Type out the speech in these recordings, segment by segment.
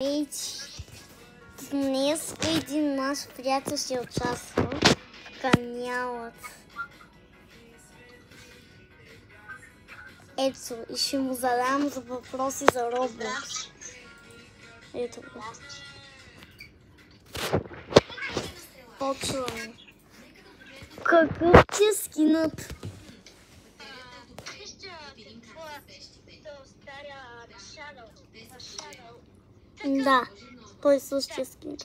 Днес един наш приятел ще участва. Канялът. Ето, и ще му задам за въпроси за Roblox. Ето го. Почваме. Какъв ти е скинът? Да, той е същия скин. И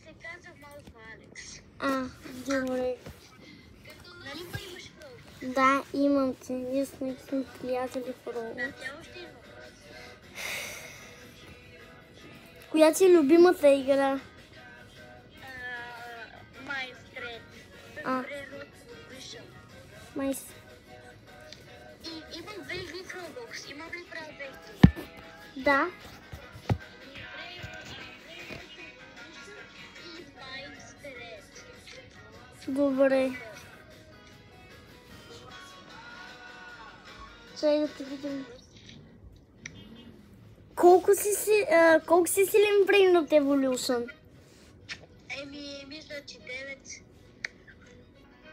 се казва Малко Алекс. Добре. Нали ма имаш Roblox? Да, имам ти. Ние сме приятели в Roblox. Да, тя още има. Коя ти е любимата игра? Майстрет. Майс. И имам две игри в Roblox. Имам ли право да игри? Да. И Майстрет. Добре. Чай да те видим. Колко си силен Brain от Evolution? Мисля, че 9.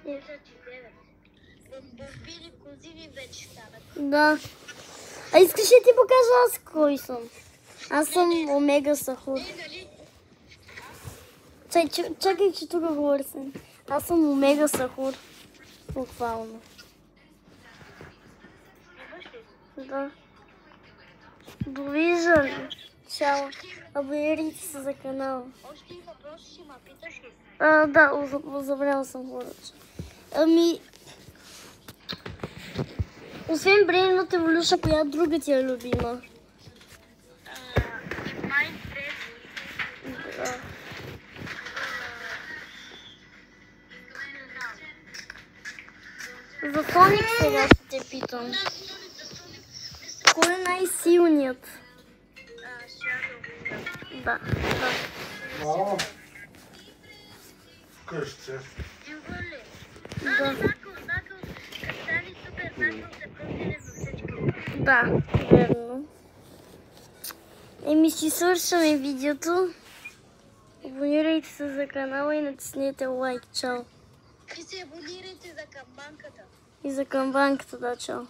Мисля, че 9. Бомбили козини вече станат. Да. А искаш ли ти покажа аз кой съм? Аз съм Омега Сахур. Нали? Чакай, че тук говори се. Аз съм Омега Сахур. Буквално. Имаш ли? Да. Довиждане. Чао. Абонирайте се за канала. Още и въпроси ще ме питаш ли? Да, забравял съм хората. Освен Brain от Evolution, коя друга ти е любима? И Майстрет. Да. За Соник сега ще те питам. Кой е най-силният? Shadow. Да. Мама, вкъщи. Сигурли? Да. Накъл. Стани супер накъл се пълнили за всички. Да, верно. Ще свършваме видеото. Абонирайте се за канала и натиснете лайк. Чао. И се абонирайте за камбанката. И за камбанката, да, чао.